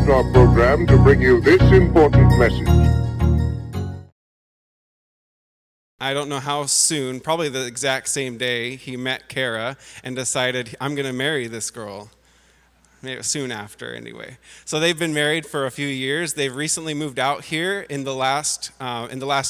interrupt our program to bring you this important message. I don't know how soon, probably the exact same day, he met Kara and decided, I'm going to marry this girl. Maybe soon after, anyway. So they've been married for a few years. They've recently moved out here in the last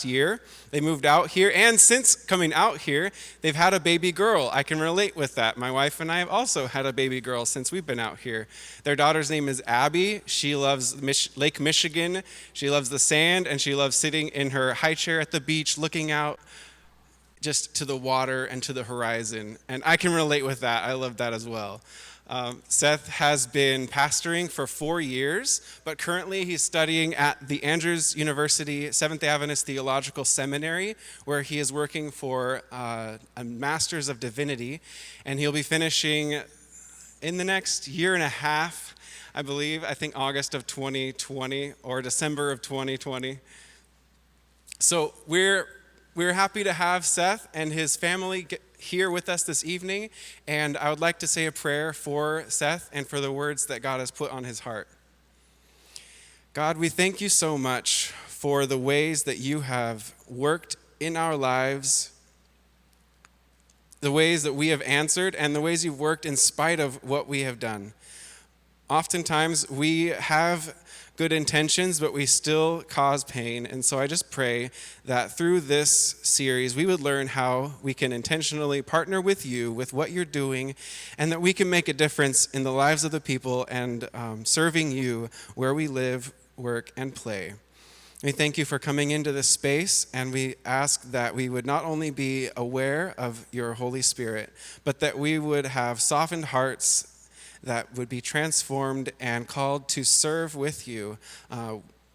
year. They moved out here, and since coming out here, they've had a baby girl. I can relate with that. My wife and I have also had a baby girl since we've been out here. Their daughter's name is Abby. She loves Lake Michigan. She loves the sand, and she loves sitting in her high chair at the beach, looking out just to the water and to the horizon. And I can relate with that. I love that as well. Seth has been pastoring for 4 years, but currently he's studying at the Andrews University Seventh Adventist Theological Seminary, where he is working for a Master's of Divinity, and he'll be finishing in the next year and a half, I believe, I think August of 2020 or December of 2020. So we're happy to have Seth and his family here with us this evening, and I would like to say a prayer for Seth and for the words that God has put on his heart. God, we thank you so much for the ways that you have worked in our lives, the ways that we have answered, and the ways you've worked in spite of what we have done. Oftentimes, we have good intentions, but we still cause pain. And so I just pray that through this series, we would learn how we can intentionally partner with you, with what you're doing, and that we can make a difference in the lives of the people and serving you where we live, work, and play. We thank you for coming into this space, and we ask that we would not only be aware of your Holy Spirit, but that we would have softened hearts that would be transformed and called to serve with you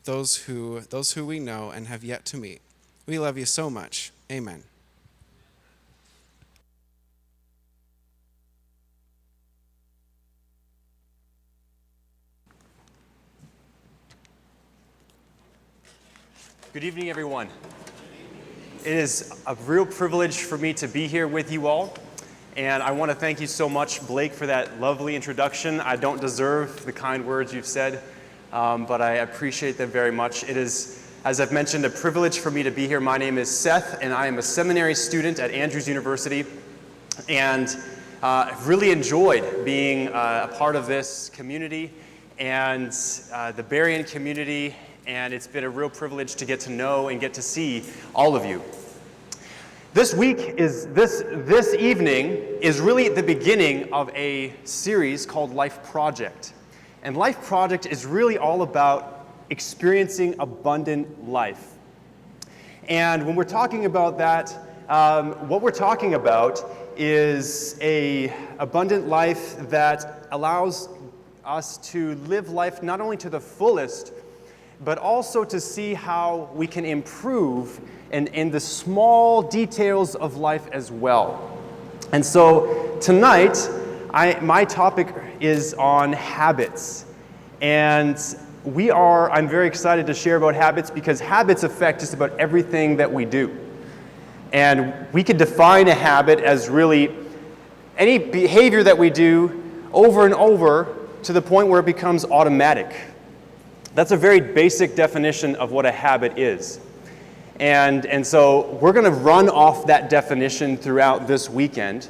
those who we know and have yet to meet. We love you so much. Amen. Good evening, everyone. It is a real privilege for me to be here with you all. And I want to thank you so much, Blake, for that lovely introduction. I don't deserve the kind words you've said, but I appreciate them very much. It is, as I've mentioned, a privilege for me to be here. My name is Seth, and I am a seminary student at Andrews University, and I've really enjoyed being a part of this community and the Berrien community, and it's been a real privilege to get to know and get to see all of you. This evening is really the beginning of a series called Life Project. And Life Project is really all about experiencing abundant life. And when we're talking about that, what we're talking about is an abundant life that allows us to live life not only to the fullest, but also to see how we can improve in the small details of life as well. And so tonight, my topic is on habits. And I'm very excited to share about habits because habits affect just about everything that we do. And we could define a habit as really any behavior that we do over and over to the point where it becomes automatic. That's a very basic definition of what a habit is. And so we're going to run off that definition throughout this weekend.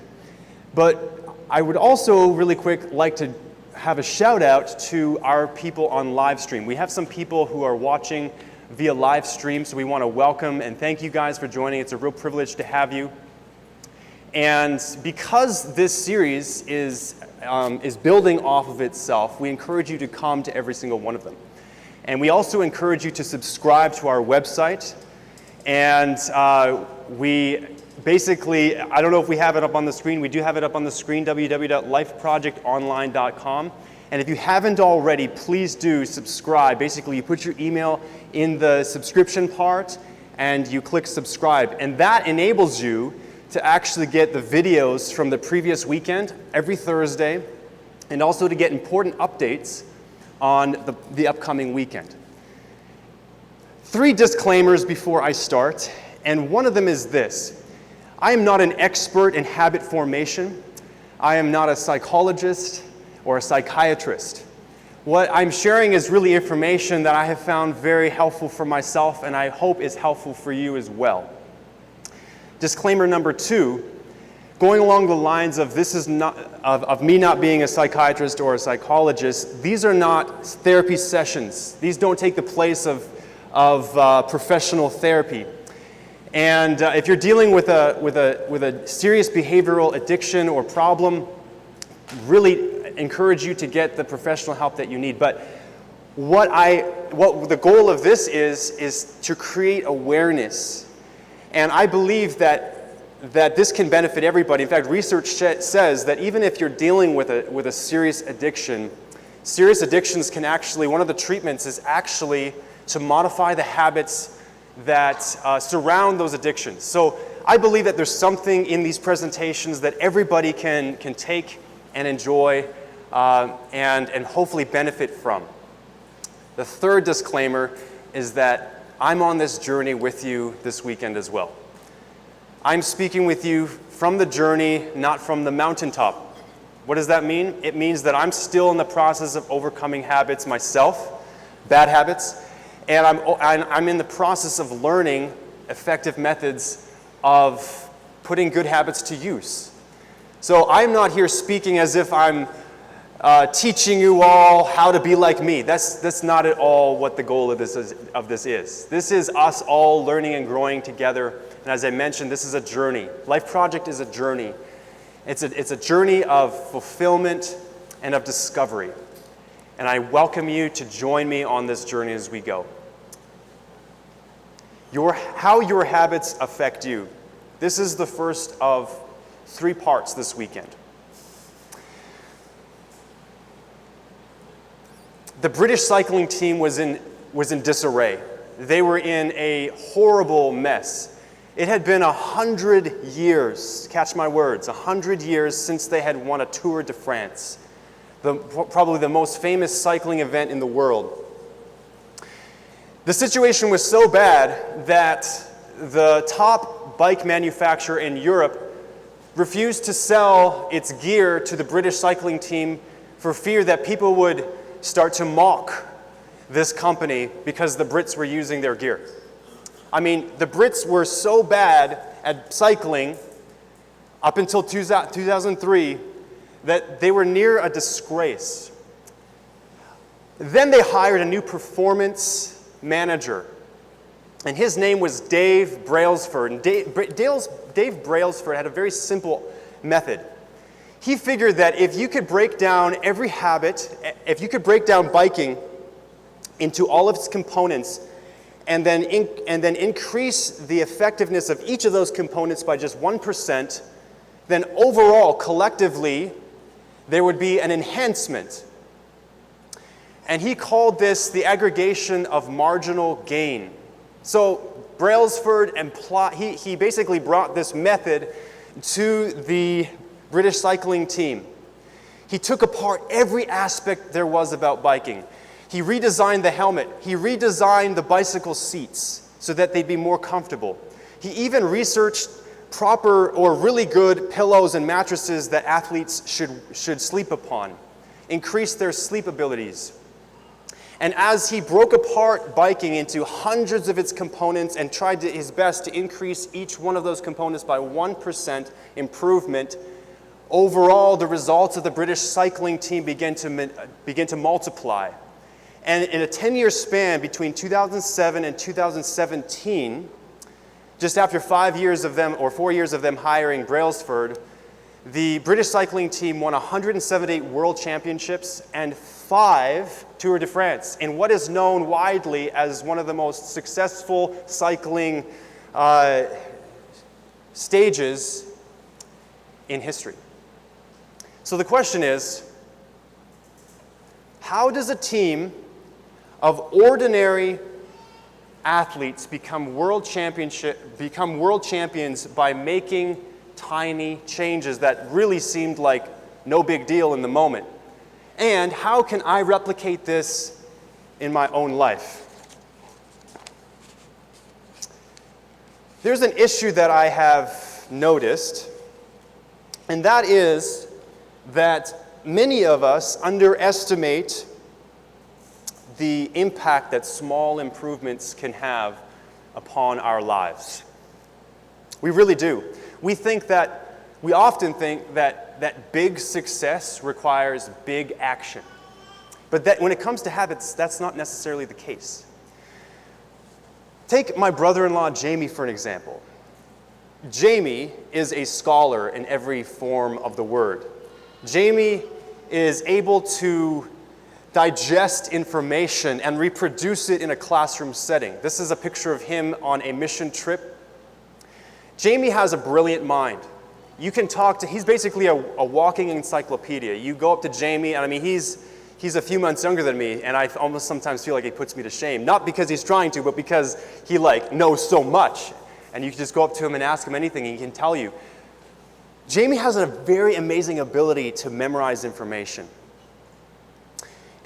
But I would also really quick like to have a shout out to our people on live stream. We have some people who are watching via live stream, so we want to welcome and thank you guys for joining. It's a real privilege to have you. And because this series is building off of itself, we encourage you to come to every single one of them. And we also encourage you to subscribe to our website. And we basically, I don't know if we have it up on the screen. We do have it up on the screen, www.lifeprojectonline.com. And if you haven't already, please do subscribe. Basically, you put your email in the subscription part, and you click subscribe. And that enables you to actually get the videos from the previous weekend every Thursday, and also to get important updates on the upcoming weekend. 3 disclaimers before I start, and one of them is this. I am not an expert in habit formation. I am not a psychologist or a psychiatrist. What I'm sharing is really information that I have found very helpful for myself, and I hope is helpful for you as well. Disclaimer number 2, going along the lines of this is not of me not being a psychiatrist or a psychologist. These are not therapy sessions. These don't take the place of professional therapy. And if you're dealing with a serious behavioral addiction or problem, really encourage you to get the professional help that you need. But what the goal of this is to create awareness. And I believe that this can benefit everybody. In fact, research says that even if you're dealing with a serious addiction, serious addictions can actually, one of the treatments is actually to modify the habits that surround those addictions. So I believe that there's something in these presentations that everybody can take and enjoy and hopefully benefit from. The third disclaimer is that I'm on this journey with you this weekend as well. I'm speaking with you from the journey, not from the mountaintop. What does that mean? It means that I'm still in the process of overcoming habits myself, bad habits, and I'm in the process of learning effective methods of putting good habits to use. So I'm not here speaking as if I'm teaching you all how to be like me. That's not at all what the goal of this is. This is us all learning and growing together. And as I mentioned, this is a journey. Life Project is a journey. It's a journey of fulfillment and of discovery. And I welcome you to join me on this journey as we go. How your habits affect you. This is the first of 3 parts this weekend. The British cycling team was in disarray. They were in a horrible mess. It had been 100 years, catch my words, 100 years since they had won a Tour de France, probably the most famous cycling event in the world. The situation was so bad that the top bike manufacturer in Europe refused to sell its gear to the British cycling team for fear that people would start to mock this company because the Brits were using their gear. I mean, the Brits were so bad at cycling up until 2003 that they were near a disgrace. Then they hired a new performance manager, and his name was Dave Brailsford. And Dave Brailsford had a very simple method. He figured that if you could break down every habit, if you could break down biking into all of its components, and then increase the effectiveness of each of those components by just 1%, then overall, collectively, there would be an enhancement. And he called this the aggregation of marginal gain. So Brailsford he basically brought this method to the British cycling team. He took apart every aspect there was about biking. He redesigned the helmet. He redesigned the bicycle seats so that they'd be more comfortable. He even researched proper or really good pillows and mattresses that athletes should sleep upon, increase their sleep abilities. And as he broke apart biking into hundreds of its components and tried his best to increase each one of those components by 1% improvement, overall the results of the British cycling team began to multiply. And in a 10-year span between 2007 and 2017, just after 4 years of them hiring Brailsford, the British cycling team won 178 world championships and 5 Tour de France in what is known widely as one of the most successful cycling stages in history. So the question is, how does a team of ordinary athletes become world champions by making tiny changes that really seemed like no big deal in the moment? And how can I replicate this in my own life? There's an issue that I have noticed, and that is that many of us underestimate the impact that small improvements can have upon our lives. We really do. We often think that big success requires big action. But that when it comes to habits, that's not necessarily the case. Take my brother-in-law, Jamie, for an example. Jamie is a scholar in every form of the word. Jamie is able to digest information and reproduce it in a classroom setting. This is a picture of him on a mission trip. Jamie has a brilliant mind. You can he's basically a walking encyclopedia. You go up to Jamie, and I mean, he's a few months younger than me, and I almost sometimes feel like he puts me to shame. Not because he's trying to, but because he knows so much. And you can just go up to him and ask him anything, and he can tell you. Jamie has a very amazing ability to memorize information.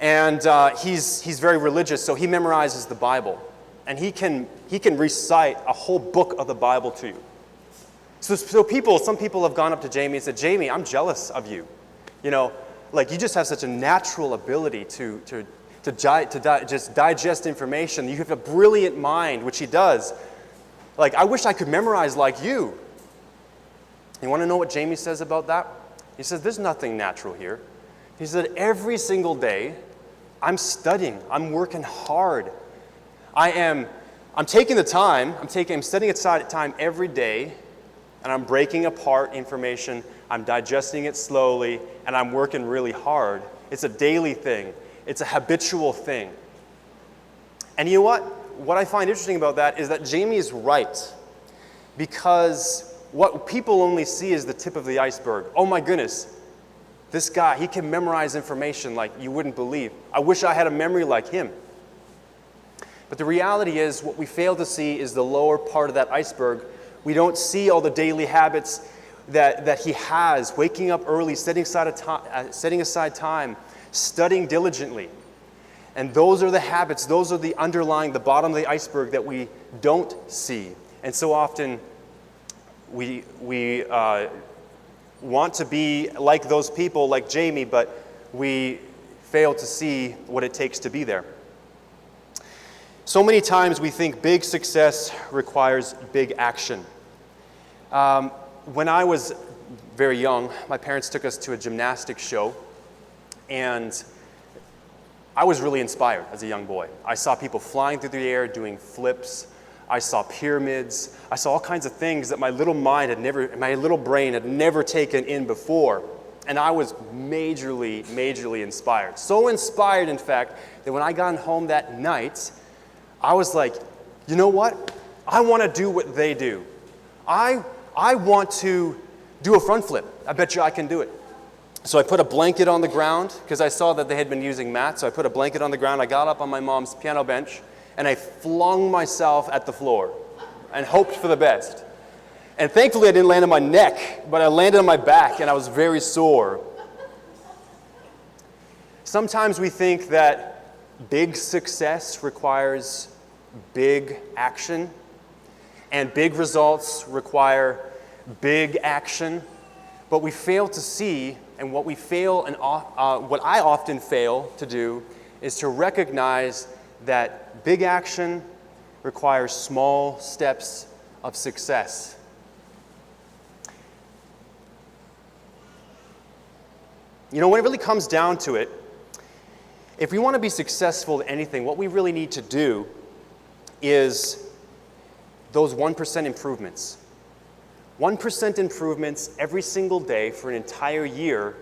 And he's very religious, so he memorizes the Bible. And he can recite a whole book of the Bible to you. So some people have gone up to Jamie and said, Jamie, I'm jealous of you. You just have such a natural ability to just digest information. You have a brilliant mind, which he does. I wish I could memorize like you. You want to know what Jamie says about that? He says, there's nothing natural here. He said, every single day, I'm studying. I'm working hard. I'm taking the time. I'm setting aside time every day, and I'm breaking apart information. I'm digesting it slowly, and I'm working really hard. It's a daily thing. It's a habitual thing. And you know what? What I find interesting about that is that Jamie is right, because what people only see is the tip of the iceberg. Oh my goodness, this guy, he can memorize information like you wouldn't believe. I wish I had a memory like him. But the reality is, what we fail to see is the lower part of that iceberg. We don't see all the daily habits that he has, waking up early, setting aside time, studying diligently. And those are the habits, those are the bottom of the iceberg that we don't see. And so often, we want to be like those people, like Jamie, but we fail to see what it takes to be there. So many times we think big success requires big action. When I was very young, my parents took us to a gymnastics show, and I was really inspired as a young boy. I saw people flying through the air, doing flips. I saw pyramids. I saw all kinds of things that my little brain had never taken in before. And I was majorly inspired. So inspired, in fact, that when I got home that night, I was like, you know what? I want to do what they do. I want to do a front flip. I bet you I can do it. So I put a blanket on the ground, because I saw that they had been using mats. So I put a blanket on the ground. I got up on my mom's piano bench, and I flung myself at the floor and hoped for the best. And thankfully, I didn't land on my neck, but I landed on my back, and I was very sore. Sometimes we think that big success requires big action, and big results require big action, but we fail to see, and what I often fail to do is to recognize that big action requires small steps of success. When it really comes down to it, if we want to be successful at anything, what we really need to do is those 1% improvements. 1% improvements every single day for an entire year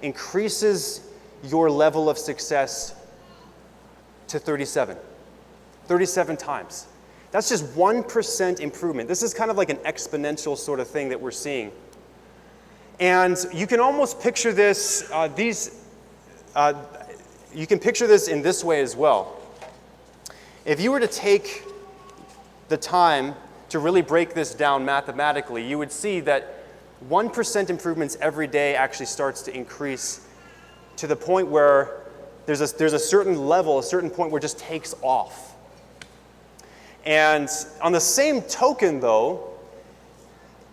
increases your level of success to 37 times. That's just 1% improvement. This is kind of like an exponential sort of thing that we're seeing. And you can almost picture this, you can picture this in this way as well. If you were to take the time to really break this down mathematically, you would see that 1% improvements every day actually starts to increase to the point where there's a certain level, a certain point where it just takes off. And on the same token, though,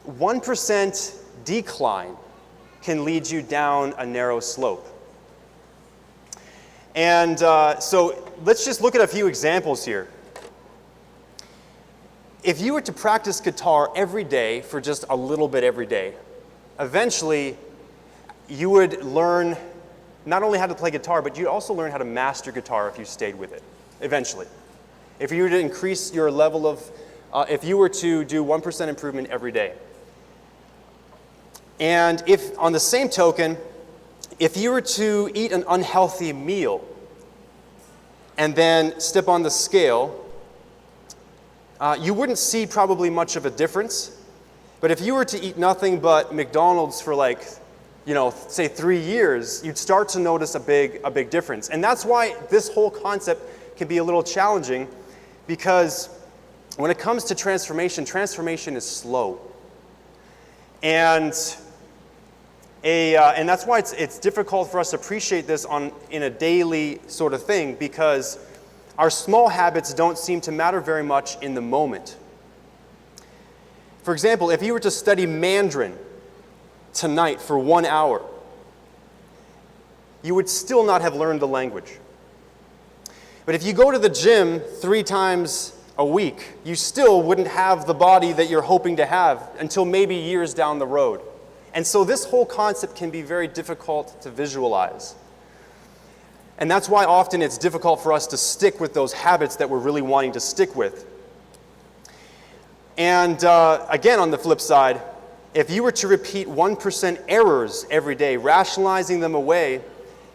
1% decline can lead you down a narrow slope. And so let's just look at a few examples here. If you were to practice guitar every day for just a little bit every day, eventually you would learn not only how to play guitar, but you'd also learn how to master guitar if you stayed with it, eventually. If you were to increase your level of, if you were to do 1% improvement every day. And if, on the same token, if you were to eat an unhealthy meal and then step on the scale, you wouldn't see probably much of a difference. But if you were to eat nothing but McDonald's for like, say 3 years, you'd start to notice a big difference. And that's why this whole concept can be a little challenging, because when it comes to transformation, transformation is slow. And that's why it's difficult for us to appreciate this in a daily sort of thing, because our small habits don't seem to matter very much in the moment. For example, if you were to study Mandarin tonight for 1 hour, you would still not have learned the language. But if you go to the gym 3 times a week, you still wouldn't have the body that you're hoping to have until maybe years down the road. And so this whole concept can be very difficult to visualize. And that's why often it's difficult for us to stick with those habits that we're really wanting to stick with. And again, on the flip side, if you were to repeat 1% errors every day, rationalizing them away,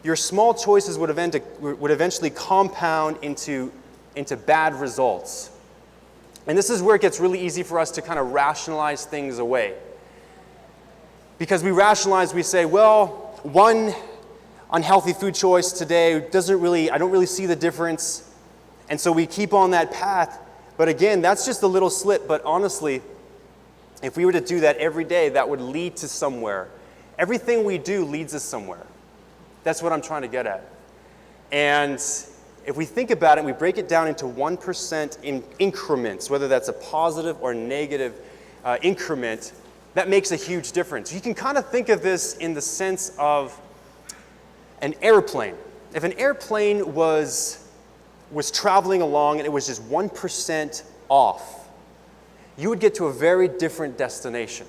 your small choices would eventually compound into bad results. And this is where it gets really easy for us to kind of rationalize things away. Because we rationalize, we say, well, one unhealthy food choice today I don't really see the difference. And so we keep on that path. But again, that's just a little slip. But honestly, if we were to do that every day, that would lead to somewhere. Everything we do leads us somewhere. That's what I'm trying to get at. And if we think about it, we break it down into 1% in increments, whether that's a positive or negative increment, that makes a huge difference. You can kind of think of this in the sense of an airplane. If an airplane was traveling along and it was just 1% off, you would get to a very different destination.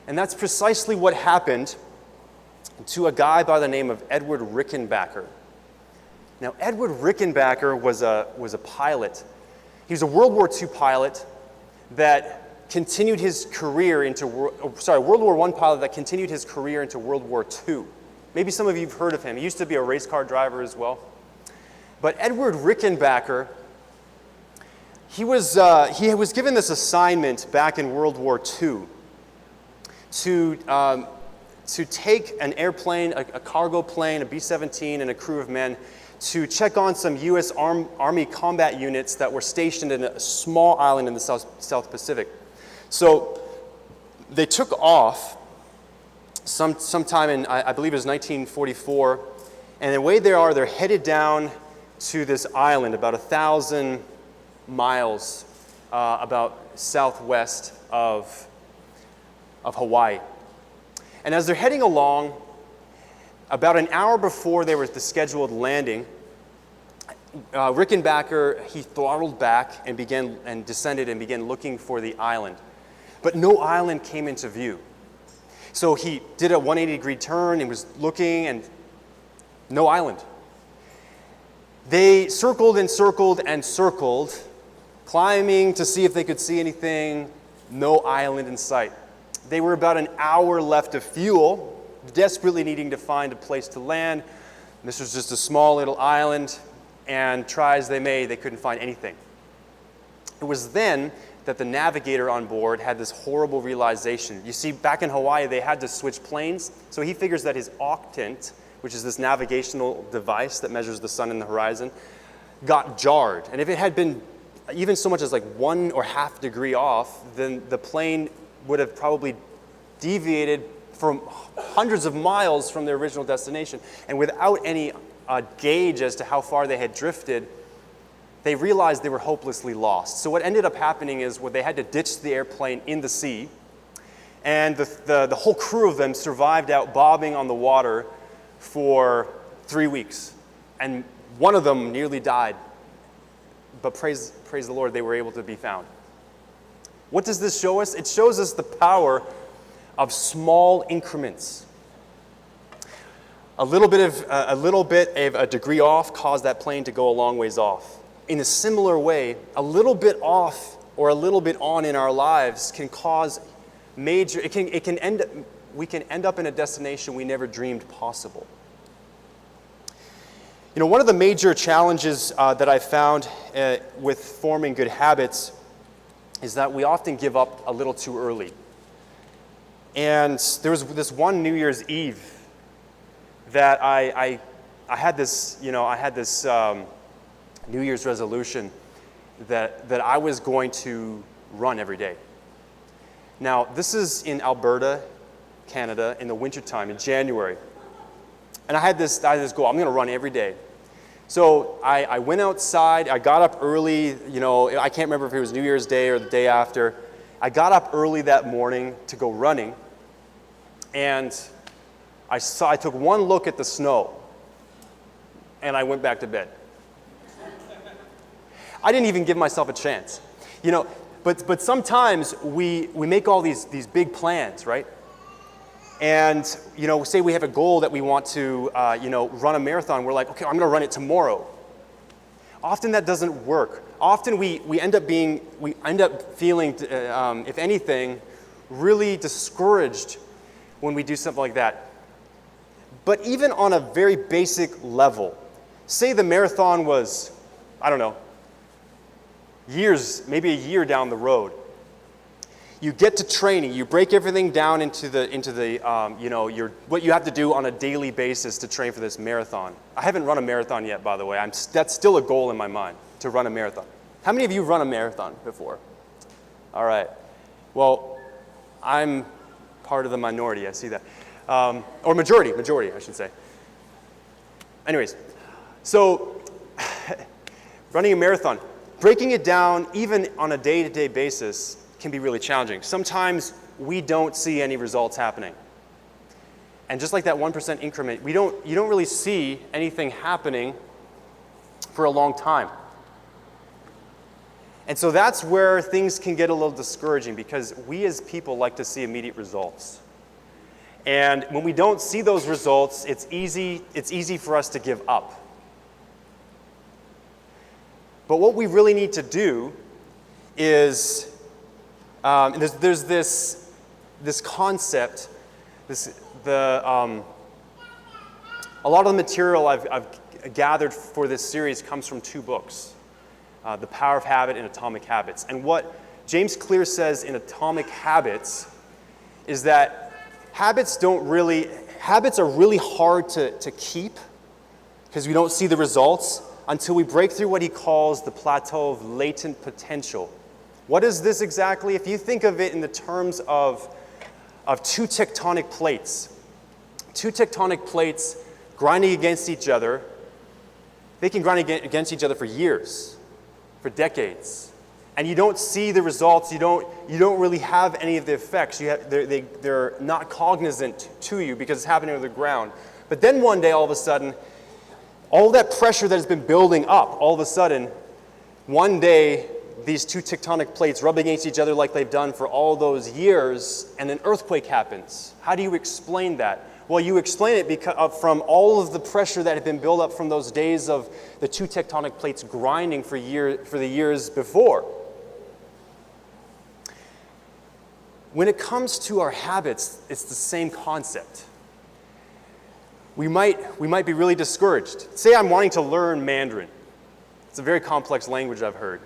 And that's precisely what happened to a guy by the name of Edward Rickenbacker. Now, Edward Rickenbacker was a pilot. He was a World War II pilot that continued his career into World War I pilot that continued his career into World War II. Maybe some of you have heard of him. He used to be a race car driver as well. But Edward Rickenbacker, he was given this assignment back in World War II to take an airplane, a cargo plane, a B-17, and a crew of men to check on some U.S. Army combat units that were stationed in a small island in the South Pacific. So they took off sometime in, I believe it was 1944, and the way they're headed down to this island about 1,000 miles about southwest of Hawaii. And as they're heading along, about an hour before they were the scheduled landing, Rickenbacker, he throttled back and descended and began looking for the island. But no island came into view. So he did a 180-degree turn and was looking, and no island. They circled and circled and circled, climbing to see if they could see anything. No island in sight. They were about an hour left of fuel, desperately needing to find a place to land. This was just a small little island, and try as they may, they couldn't find anything. It was then that the navigator on board had this horrible realization. You see, back in Hawaii, they had to switch planes, so he figures that his octant, which is this navigational device that measures the sun and the horizon, got jarred. And if it had been even so much as like 1 or ½ degree off, then the plane would have probably deviated from hundreds of miles from their original destination. And without any gauge as to how far they had drifted, they realized they were hopelessly lost. So what ended up happening is they had to ditch the airplane in the sea, and the whole crew of them survived out bobbing on the water for 3 weeks. And One of them nearly died, but praise the Lord, they were able to be found. What does this show us? It shows us the power of small increments. A little bit of a degree off caused that plane to go a long ways off. In a similar way, a little bit off or a little bit on in our lives can cause major. We can end up in a destination we never dreamed possible. You know, one of the major challenges that I've found with forming good habits is that we often give up a little too early. And there was this one New Year's Eve that I had this New Year's resolution that I was going to run every day. Now, this is in Alberta, Canada, in the wintertime, in January. And I had this goal, I'm going to run every day. So I went outside, I got up early, I can't remember if it was New Year's Day or the day after. I got up early that morning to go running, and I took one look at the snow, and I went back to bed. I didn't even give myself a chance. But sometimes we make all these big plans, right? And, say we have a goal that we want to, run a marathon. We're like, okay, I'm going to run it tomorrow. Often that doesn't work. Often we end up feeling, if anything, really discouraged when we do something like that. But even on a very basic level, say the marathon was, I don't know, maybe a year down the road. You get to training, you break everything down into what you have to do on a daily basis to train for this marathon. I haven't run a marathon yet, by the way. That's still a goal in my mind, to run a marathon. How many of you run a marathon before? All right. Well, I'm part of the minority, I see that. Or majority, I should say. Anyways, so running a marathon, breaking it down even on a day-to-day basis can be really challenging. Sometimes we don't see any results happening. And just like that 1% increment, you don't really see anything happening for a long time. And so that's where things can get a little discouraging, because we as people like to see immediate results. And when we don't see those results, it's easy for us to give up. But what we really need to do is, there's this concept, a lot of the material I've gathered for this series comes from two books, The Power of Habit and Atomic Habits. And what James Clear says in Atomic Habits is that habits are really hard to keep because we don't see the results until we break through what he calls the plateau of latent potential. What is this exactly? If you think of it in the terms of two tectonic plates grinding against each other, they can grind against each other for years, for decades. And you don't see the results, you don't really have any of the effects. They're not cognizant to you because it's happening on the ground. But then one day, all of a sudden, all that pressure that has been building up, all of a sudden, one day, these two tectonic plates rub against each other like they've done for all those years, and an earthquake happens. How do you explain that? Well, you explain it from all of the pressure that had been built up from those days of the two tectonic plates grinding for the years before. When it comes to our habits, it's the same concept. We might be really discouraged. Say I'm wanting to learn Mandarin. It's a very complex language, I've heard.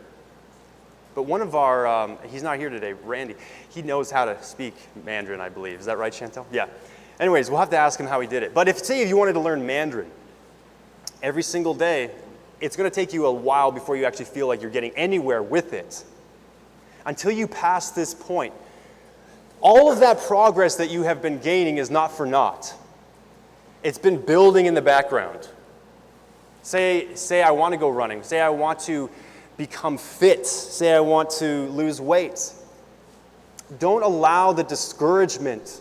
But one of our, he's not here today, Randy, he knows how to speak Mandarin, I believe. Is that right, Chantel? Yeah. Anyways, we'll have to ask him how he did it. But if you wanted to learn Mandarin every single day, it's going to take you a while before you actually feel like you're getting anywhere with it. Until you pass this point, all of that progress that you have been gaining is not for naught. It's been building in the background. Say I want to go running. Say I want to become fit. Say I want to lose weight. Don't allow the discouragement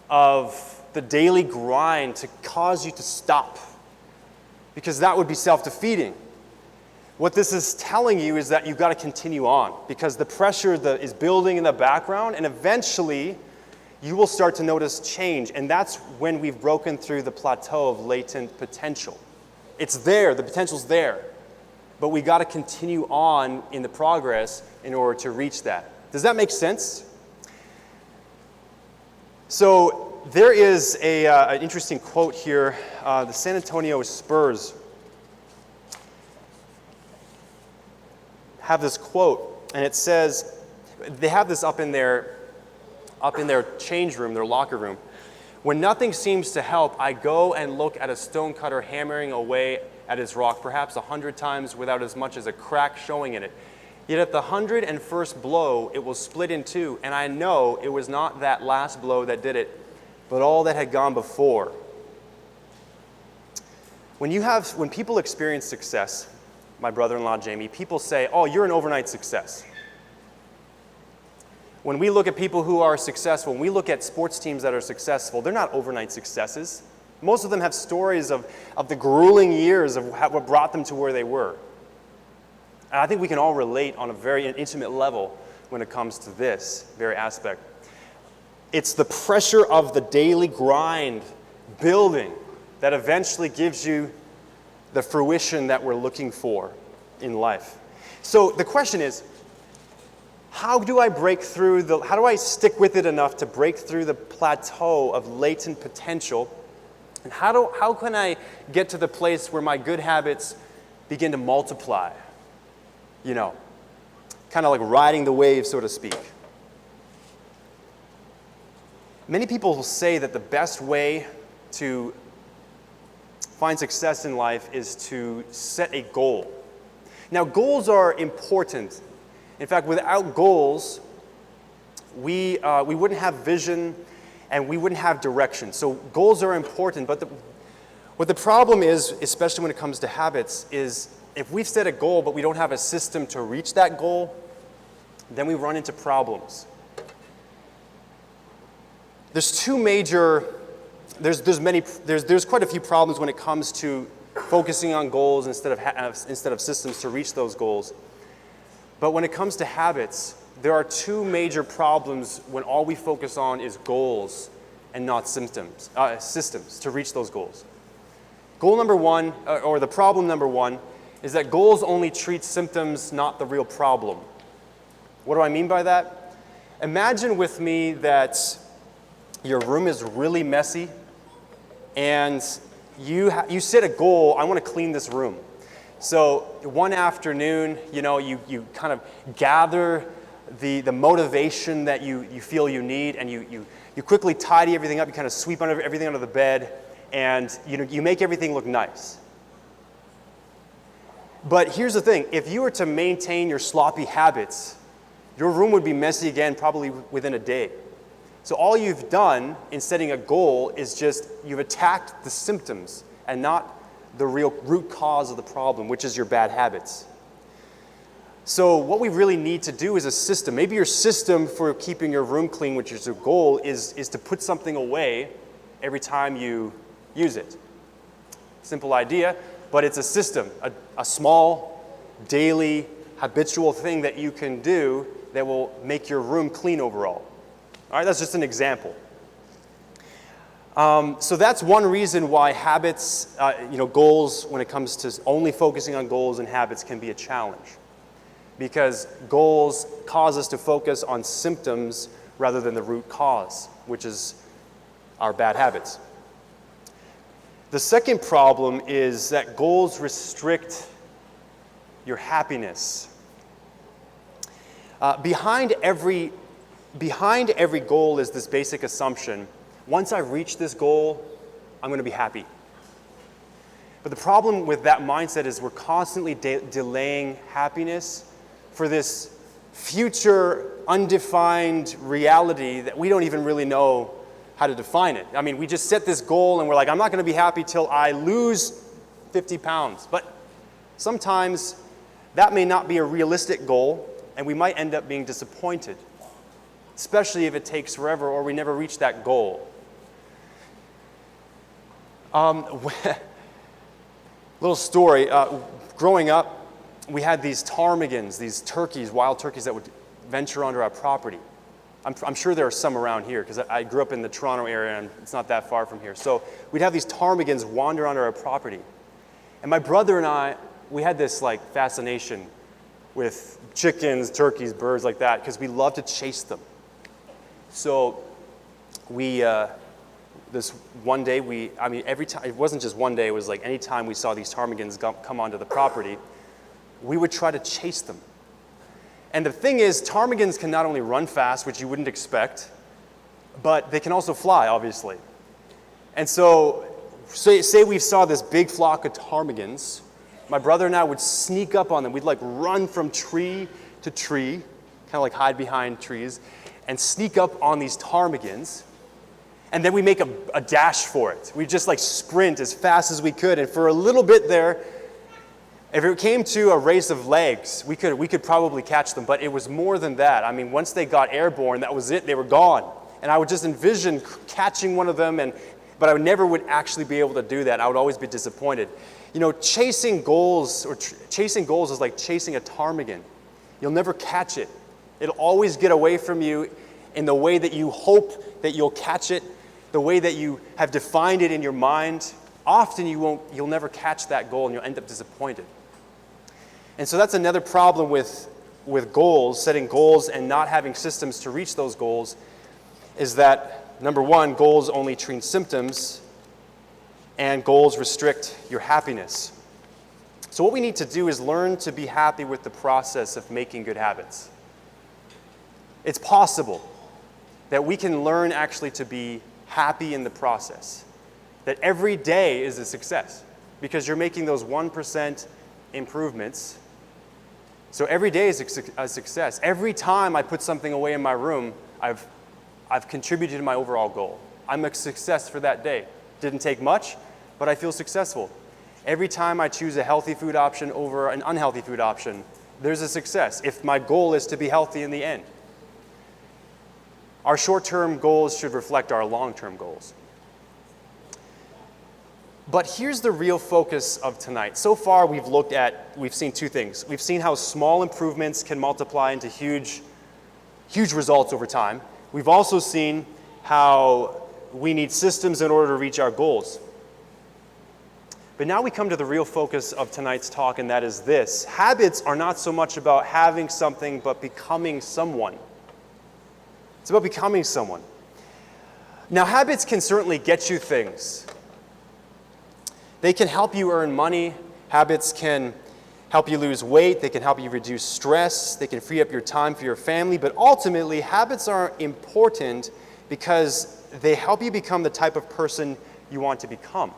of the daily grind to cause you to stop. because that would be self-defeating. What this is telling you is that you've got to continue on, because the pressure is building in the background, and eventually you will start to notice change. And that's when we've broken through the plateau of latent potential. It's there, the potential's there. But we got to continue on in the progress in order to reach that. Does that make sense? So there is an interesting quote here. The San Antonio Spurs have this quote, and it says, they have this up in their change room, their locker room. When nothing seems to help, I go and look at a stonecutter hammering away at his rock, perhaps 100 times without as much as a crack showing in it. Yet at the 101st blow, it will split in two, and I know it was not that last blow that did it, but all that had gone before. When people experience success, my brother-in-law Jamie, people say, oh, you're an overnight success. When we look at people who are successful, when we look at sports teams that are successful, they're not overnight successes. Most of them have stories of the grueling years of what brought them to where they were. And I think we can all relate on a very intimate level when it comes to this very aspect. It's the pressure of the daily grind building that eventually gives you the fruition that we're looking for in life. So the question is, how do I stick with it enough to break through the plateau of latent potential? And how can I get to the place where my good habits begin to multiply? You know, kind of like riding the wave, so to speak. Many people will say that the best way to find success in life is to set a goal. Now, goals are important. In fact, without goals, we wouldn't have vision and we wouldn't have direction. So goals are important, but what the problem is, especially when it comes to habits, is if we've set a goal but we don't have a system to reach that goal, then we run into problems. There's quite a few problems when it comes to focusing on goals instead of systems to reach those goals. But when it comes to habits, there are two major problems when all we focus on is goals and not systems to reach those goals. Goal number one, or the problem number one, is that goals only treat symptoms, not the real problem. What do I mean by that? Imagine with me that your room is really messy and you set a goal, I want to clean this room. So one afternoon, you kind of gather the motivation that you feel you need, and you quickly tidy everything up, you kind of sweep everything under the bed, and you make everything look nice. But here's the thing, if you were to maintain your sloppy habits, your room would be messy again probably within a day. So all you've done in setting a goal is just you've attacked the symptoms and not the real root cause of the problem, which is your bad habits. So what we really need to do is a system. Maybe your system for keeping your room clean, which is your goal, is to put something away every time you use it. Simple idea, but it's a system, a small, daily, habitual thing that you can do that will make your room clean overall. All right, that's just an example. So that's one reason why habits, goals, when it comes to only focusing on goals and habits, can be a challenge. Because goals cause us to focus on symptoms rather than the root cause, which is our bad habits. The second problem is that goals restrict your happiness. Behind every goal is this basic assumption: once I reach this goal, I'm going to be happy. But the problem with that mindset is we're constantly delaying happiness for this future undefined reality that we don't even really know how to define it. I mean, we just set this goal and we're like, I'm not going to be happy till I lose 50 pounds. But sometimes that may not be a realistic goal, and we might end up being disappointed, especially if it takes forever or we never reach that goal. Little story. Growing up, we had these ptarmigans, these turkeys, wild turkeys that would venture onto our property. I'm sure there are some around here because I grew up in the Toronto area and it's not that far from here. So we'd have these ptarmigans wander onto our property. And my brother and I, we had this fascination with chickens, turkeys, birds like that because we loved to chase them. So this one day every time, it wasn't just one day, it was like any time we saw these ptarmigans come onto the property, we would try to chase them. And the thing is, ptarmigans can not only run fast, which you wouldn't expect, but they can also fly, obviously. And so, say we saw this big flock of ptarmigans, my brother and I would sneak up on them. We'd run from tree to tree, kind of hide behind trees, and sneak up on these ptarmigans. And then we make a dash for it. We just sprint as fast as we could. And for a little bit there, if it came to a race of legs, we could probably catch them. But it was more than that. I mean, once they got airborne, that was it. They were gone. And I would just envision catching one of them, but I never would actually be able to do that. I would always be disappointed. Chasing goals is like chasing a ptarmigan. You'll never catch it. It'll always get away from you in the way that you hope that you'll catch it, the way that you have defined it in your mind. Often you'll never catch that goal and you'll end up disappointed. And so that's another problem with goals, setting goals and not having systems to reach those goals, is that, number one, goals only treat symptoms and goals restrict your happiness. So what we need to do is learn to be happy with the process of making good habits. It's possible that we can learn actually to be happy in the process, that every day is a success because you're making those 1% improvements. So every day is a success. Every time I put something away in my room, I've contributed to my overall goal. I'm a success for that day. Didn't take much, but I feel successful. Every time I choose a healthy food option over an unhealthy food option, there's a success if my goal is to be healthy in the end. Our short-term goals should reflect our long-term goals. But here's the real focus of tonight. So far, we've seen two things. We've seen how small improvements can multiply into huge results over time. We've also seen how we need systems in order to reach our goals. But now we come to the real focus of tonight's talk, and that is this. Habits are not so much about having something, but becoming someone. It's about becoming someone. Now, habits can certainly get you things. They can help you earn money. Habits can help you lose weight. They can help you reduce stress. They can free up your time for your family. But ultimately, habits are important because they help you become the type of person you want to become.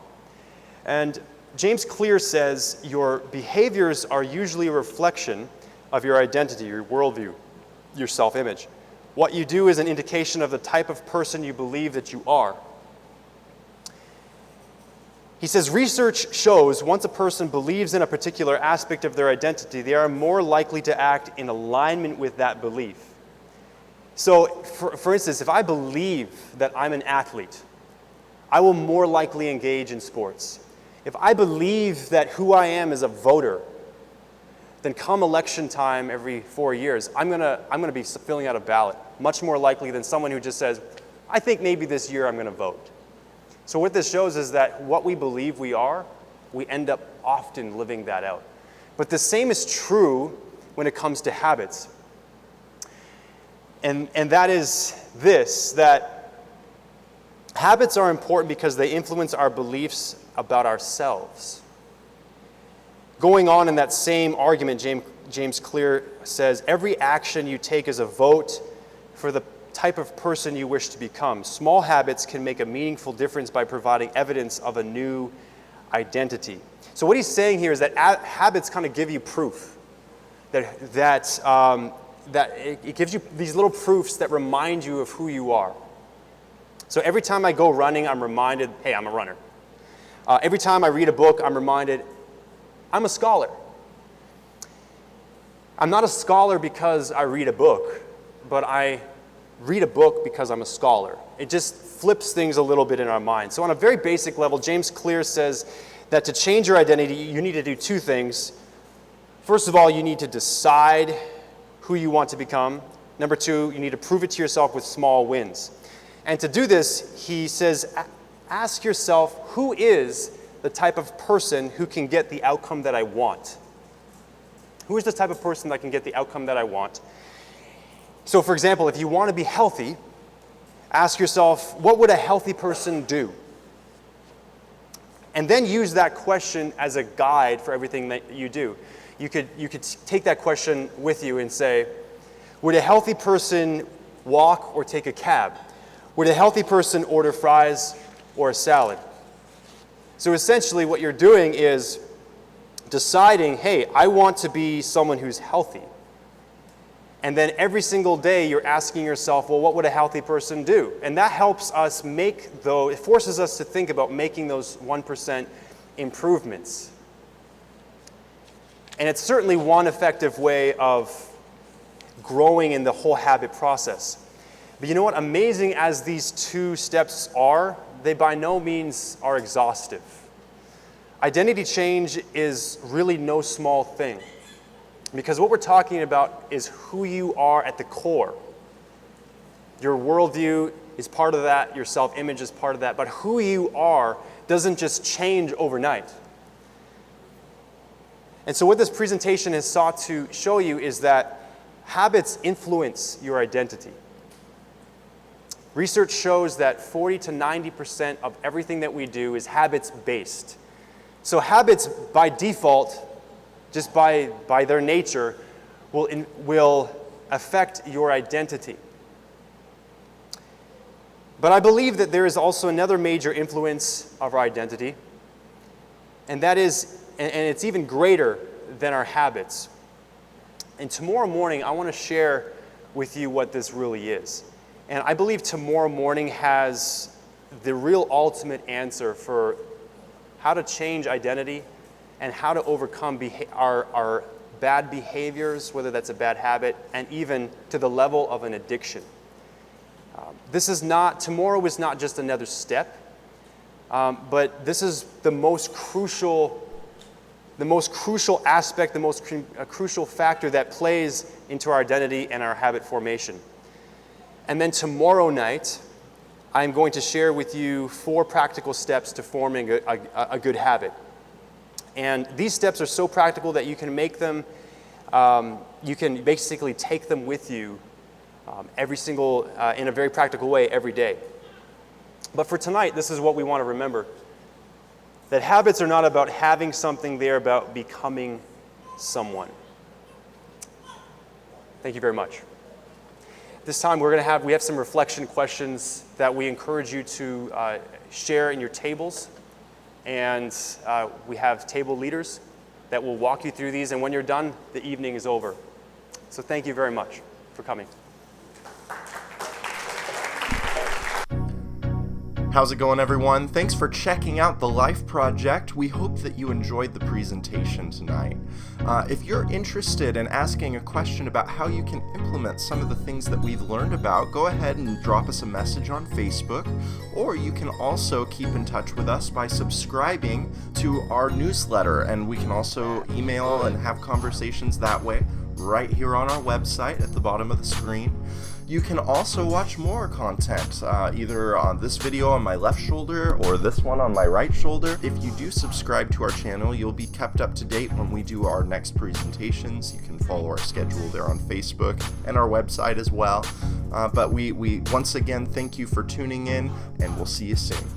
And James Clear says your behaviors are usually a reflection of your identity, your worldview, your self-image. What you do is an indication of the type of person you believe that you are. He says research shows once a person believes in a particular aspect of their identity, they are more likely to act in alignment with that belief. So, for instance, if I believe that I'm an athlete, I will more likely engage in sports. If I believe that who I am is a voter, then come election time every 4 years, I'm gonna be filling out a ballot, much more likely than someone who just says, I think maybe this year I'm gonna vote. So what this shows is that what we believe we are, we end up often living that out. But the same is true when it comes to habits. And that is this, that habits are important because they influence our beliefs about ourselves. Going on in that same argument, James Clear says, every action you take is a vote for the type of person you wish to become. Small habits can make a meaningful difference by providing evidence of a new identity. So what he's saying here is that habits kind of give you proof. That it gives you these little proofs that remind you of who you are. So every time I go running, I'm reminded, hey, I'm a runner. Every time I read a book, I'm reminded, I'm a scholar. I'm not a scholar because I read a book, but I read a book because I'm a scholar. It just flips things a little bit in our mind. So on a very basic level, James Clear says that to change your identity, you need to do two things. First of all, you need to decide who you want to become. Number two, you need to prove it to yourself with small wins. And to do this, he says, ask yourself, who is the type of person who can get the outcome that I want? Who is the type of person that can get the outcome that I want? So for example, if you want to be healthy, ask yourself, what would a healthy person do? And then use that question as a guide for everything that you do. You could take that question with you and say, would a healthy person walk or take a cab? Would a healthy person order fries or a salad? So essentially what you're doing is deciding, hey, I want to be someone who's healthy. And then every single day you're asking yourself, well, what would a healthy person do? And that helps us it forces us to think about making those 1% improvements. And it's certainly one effective way of growing in the whole habit process. But you know what? Amazing as these two steps are, they by no means are exhaustive. Identity change is really no small thing, because what we're talking about is who you are at the core. Your worldview is part of that, your self-image is part of that, but who you are doesn't just change overnight. And so what this presentation has sought to show you is that habits influence your identity. Research shows that 40 to 90% of everything that we do is habits-based. So habits, by default, just by their nature, will affect your identity. But I believe that there is also another major influence of our identity, and that is, and it's even greater than our habits. And tomorrow morning, I want to share with you what this really is. And I believe tomorrow morning has the real ultimate answer for how to change identity and how to overcome our bad behaviors, whether that's a bad habit, and even to the level of an addiction. Tomorrow is not just another step, but this is the most crucial aspect, the most crucial factor that plays into our identity and our habit formation. And then tomorrow night, I'm going to share with you 4 practical steps to forming a good habit. And these steps are so practical that you can make them, you can basically take them with you in a very practical way every day. But for tonight, this is what we want to remember. That habits are not about having something, they're about becoming someone. Thank you very much. This time we have some reflection questions that we encourage you to share in your tables. And we have table leaders that will walk you through these. And when you're done, the evening is over. So thank you very much for coming. How's it going, everyone? Thanks for checking out the Life Project. We hope that you enjoyed the presentation tonight. If you're interested in asking a question about how you can implement some of the things that we've learned about, go ahead and drop us a message on Facebook, or you can also keep in touch with us by subscribing to our newsletter, and we can also email and have conversations that way right here on our website at the bottom of the screen. You can also watch more content, either on this video on my left shoulder or this one on my right shoulder. If you do subscribe to our channel, you'll be kept up to date when we do our next presentations. You can follow our schedule there on Facebook and our website as well. But we once again thank you for tuning in, and we'll see you soon.